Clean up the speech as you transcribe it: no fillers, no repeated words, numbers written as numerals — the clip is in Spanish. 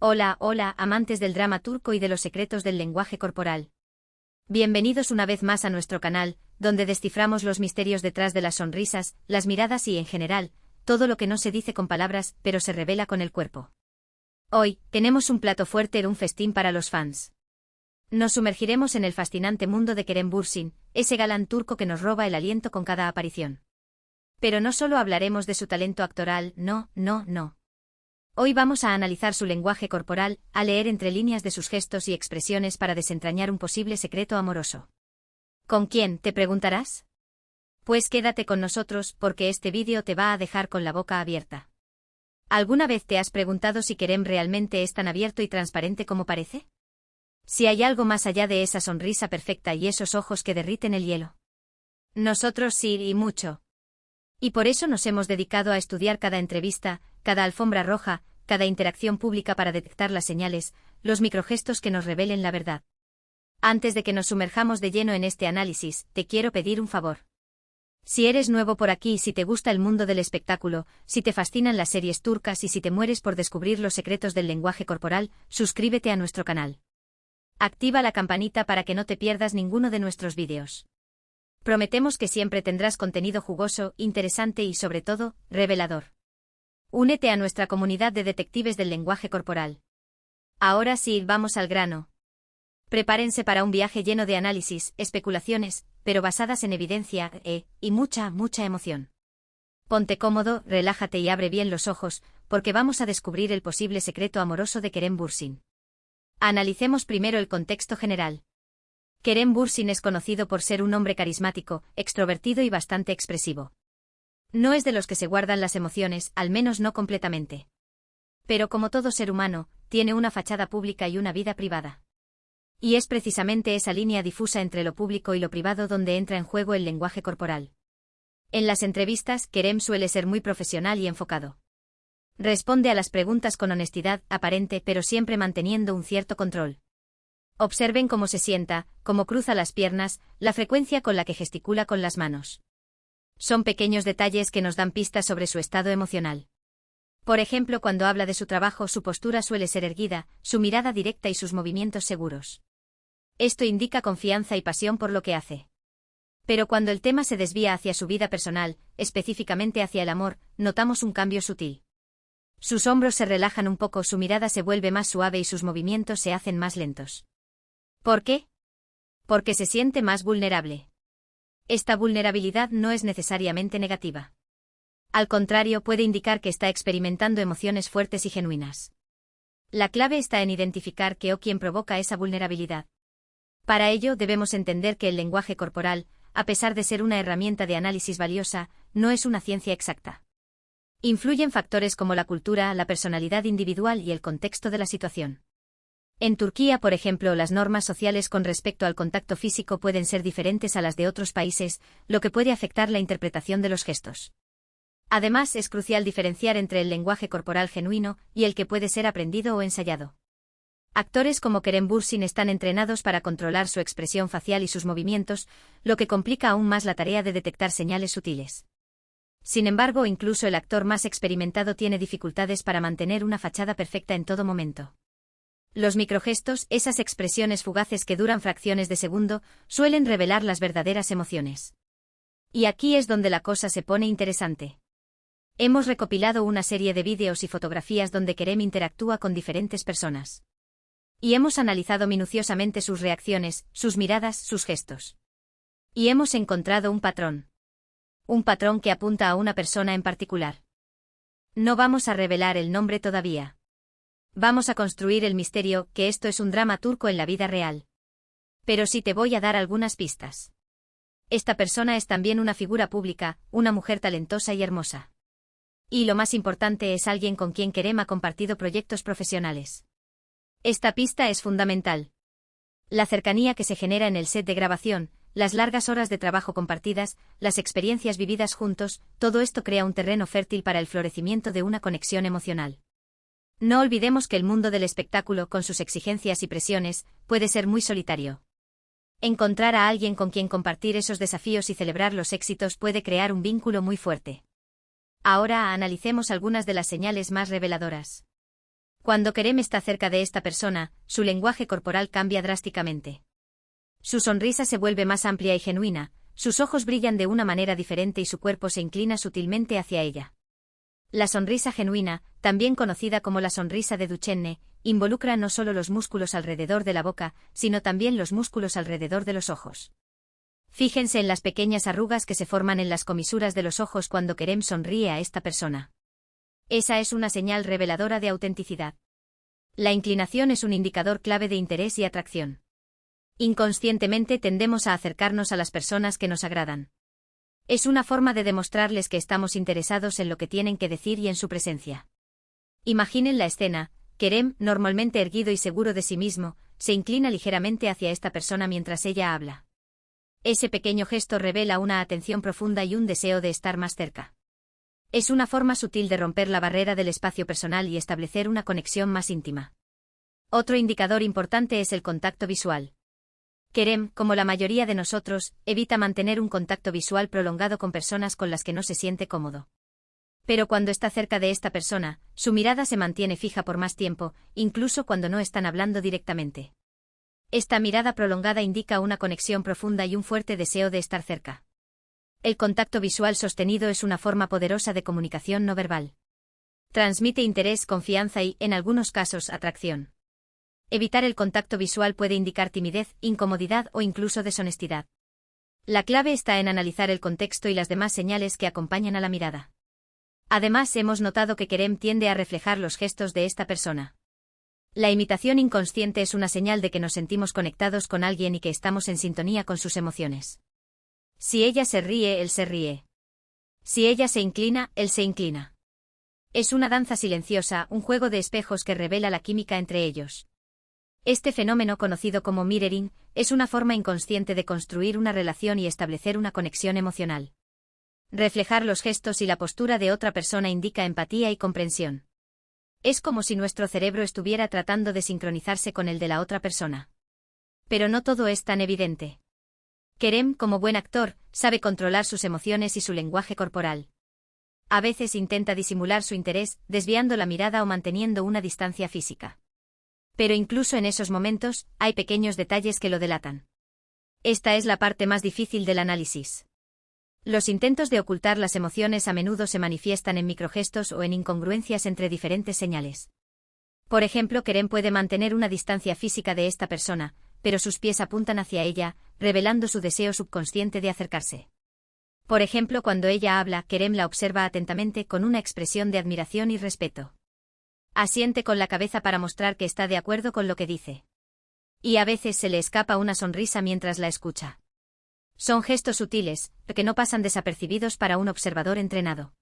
Hola, hola, amantes del drama turco y de los secretos del lenguaje corporal. Bienvenidos una vez más a nuestro canal, donde desciframos los misterios detrás de las sonrisas, las miradas y, en general, todo lo que no se dice con palabras, pero se revela con el cuerpo. Hoy, tenemos un plato fuerte, un festín para los fans. Nos sumergiremos en el fascinante mundo de Kerem Bürsin, ese galán turco que nos roba el aliento con cada aparición. Pero no solo hablaremos de su talento actoral, no. Hoy vamos a analizar su lenguaje corporal, a leer entre líneas de sus gestos y expresiones para desentrañar un posible secreto amoroso. ¿Con quién, te preguntarás? Pues quédate con nosotros porque este vídeo te va a dejar con la boca abierta. ¿Alguna vez te has preguntado si Kerem realmente es tan abierto y transparente como parece? Si hay algo más allá de esa sonrisa perfecta y esos ojos que derriten el hielo. Nosotros sí, y mucho. Y por eso nos hemos dedicado a estudiar cada entrevista, cada alfombra roja, cada interacción pública para detectar las señales, los microgestos que nos revelen la verdad. Antes de que nos sumerjamos de lleno en este análisis, te quiero pedir un favor. Si eres nuevo por aquí, si te gusta el mundo del espectáculo, si te fascinan las series turcas y si te mueres por descubrir los secretos del lenguaje corporal, suscríbete a nuestro canal. Activa la campanita para que no te pierdas ninguno de nuestros vídeos. Prometemos que siempre tendrás contenido jugoso, interesante y, sobre todo, revelador. Únete a nuestra comunidad de detectives del lenguaje corporal. Ahora sí, vamos al grano. Prepárense para un viaje lleno de análisis, especulaciones, pero basadas en evidencia, y mucha emoción. Ponte cómodo, relájate y abre bien los ojos, porque vamos a descubrir el posible secreto amoroso de Kerem Bürsin. Analicemos primero el contexto general. Kerem Bürsin es conocido por ser un hombre carismático, extrovertido y bastante expresivo. No es de los que se guardan las emociones, al menos no completamente. Pero como todo ser humano, tiene una fachada pública y una vida privada. Y es precisamente esa línea difusa entre lo público y lo privado donde entra en juego el lenguaje corporal. En las entrevistas, Kerem suele ser muy profesional y enfocado. Responde a las preguntas con honestidad aparente, pero siempre manteniendo un cierto control. Observen cómo se sienta, cómo cruza las piernas, la frecuencia con la que gesticula con las manos. Son pequeños detalles que nos dan pistas sobre su estado emocional. Por ejemplo, cuando habla de su trabajo, su postura suele ser erguida, su mirada directa y sus movimientos seguros. Esto indica confianza y pasión por lo que hace. Pero cuando el tema se desvía hacia su vida personal, específicamente hacia el amor, notamos un cambio sutil. Sus hombros se relajan un poco, su mirada se vuelve más suave y sus movimientos se hacen más lentos. ¿Por qué? Porque se siente más vulnerable. Esta vulnerabilidad no es necesariamente negativa. Al contrario, puede indicar que está experimentando emociones fuertes y genuinas. La clave está en identificar qué o quién provoca esa vulnerabilidad. Para ello, debemos entender que el lenguaje corporal, a pesar de ser una herramienta de análisis valiosa, no es una ciencia exacta. Influyen factores como la cultura, la personalidad individual y el contexto de la situación. En Turquía, por ejemplo, las normas sociales con respecto al contacto físico pueden ser diferentes a las de otros países, lo que puede afectar la interpretación de los gestos. Además, es crucial diferenciar entre el lenguaje corporal genuino y el que puede ser aprendido o ensayado. Actores como Kerem Bürsin están entrenados para controlar su expresión facial y sus movimientos, lo que complica aún más la tarea de detectar señales sutiles. Sin embargo, incluso el actor más experimentado tiene dificultades para mantener una fachada perfecta en todo momento. Los microgestos, esas expresiones fugaces que duran fracciones de segundo, suelen revelar las verdaderas emociones. Y aquí es donde la cosa se pone interesante. Hemos recopilado una serie de vídeos y fotografías donde Kerem interactúa con diferentes personas. Y hemos analizado minuciosamente sus reacciones, sus miradas, sus gestos. Y hemos encontrado un patrón. Un patrón que apunta a una persona en particular. No vamos a revelar el nombre todavía. Vamos a construir el misterio, que esto es un drama turco en la vida real. Pero sí te voy a dar algunas pistas. Esta persona es también una figura pública, una mujer talentosa y hermosa. Y lo más importante, es alguien con quien Kerem ha compartido proyectos profesionales. Esta pista es fundamental. La cercanía que se genera en el set de grabación, las largas horas de trabajo compartidas, las experiencias vividas juntos, todo esto crea un terreno fértil para el florecimiento de una conexión emocional. No olvidemos que el mundo del espectáculo, con sus exigencias y presiones, puede ser muy solitario. Encontrar a alguien con quien compartir esos desafíos y celebrar los éxitos puede crear un vínculo muy fuerte. Ahora analicemos algunas de las señales más reveladoras. Cuando Kerem está cerca de esta persona, su lenguaje corporal cambia drásticamente. Su sonrisa se vuelve más amplia y genuina, sus ojos brillan de una manera diferente y su cuerpo se inclina sutilmente hacia ella. La sonrisa genuina, también conocida como la sonrisa de Duchenne, involucra no solo los músculos alrededor de la boca, sino también los músculos alrededor de los ojos. Fíjense en las pequeñas arrugas que se forman en las comisuras de los ojos cuando Kerem sonríe a esta persona. Esa es una señal reveladora de autenticidad. La inclinación es un indicador clave de interés y atracción. Inconscientemente tendemos a acercarnos a las personas que nos agradan. Es una forma de demostrarles que estamos interesados en lo que tienen que decir y en su presencia. Imaginen la escena: Kerem, normalmente erguido y seguro de sí mismo, se inclina ligeramente hacia esta persona mientras ella habla. Ese pequeño gesto revela una atención profunda y un deseo de estar más cerca. Es una forma sutil de romper la barrera del espacio personal y establecer una conexión más íntima. Otro indicador importante es el contacto visual. Kerem, como la mayoría de nosotros, evita mantener un contacto visual prolongado con personas con las que no se siente cómodo. Pero cuando está cerca de esta persona, su mirada se mantiene fija por más tiempo, incluso cuando no están hablando directamente. Esta mirada prolongada indica una conexión profunda y un fuerte deseo de estar cerca. El contacto visual sostenido es una forma poderosa de comunicación no verbal. Transmite interés, confianza y, en algunos casos, atracción. Evitar el contacto visual puede indicar timidez, incomodidad o incluso deshonestidad. La clave está en analizar el contexto y las demás señales que acompañan a la mirada. Además, hemos notado que Kerem tiende a reflejar los gestos de esta persona. La imitación inconsciente es una señal de que nos sentimos conectados con alguien y que estamos en sintonía con sus emociones. Si ella se ríe, él se ríe. Si ella se inclina, él se inclina. Es una danza silenciosa, un juego de espejos que revela la química entre ellos. Este fenómeno, conocido como mirroring, es una forma inconsciente de construir una relación y establecer una conexión emocional. Reflejar los gestos y la postura de otra persona indica empatía y comprensión. Es como si nuestro cerebro estuviera tratando de sincronizarse con el de la otra persona. Pero no todo es tan evidente. Kerem, como buen actor, sabe controlar sus emociones y su lenguaje corporal. A veces intenta disimular su interés, desviando la mirada o manteniendo una distancia física. Pero incluso en esos momentos, hay pequeños detalles que lo delatan. Esta es la parte más difícil del análisis. Los intentos de ocultar las emociones a menudo se manifiestan en microgestos o en incongruencias entre diferentes señales. Por ejemplo, Kerem puede mantener una distancia física de esta persona, pero sus pies apuntan hacia ella, revelando su deseo subconsciente de acercarse. Por ejemplo, cuando ella habla, Kerem la observa atentamente con una expresión de admiración y respeto. Asiente con la cabeza para mostrar que está de acuerdo con lo que dice. Y a veces se le escapa una sonrisa mientras la escucha. Son gestos sutiles, que no pasan desapercibidos para un observador entrenado.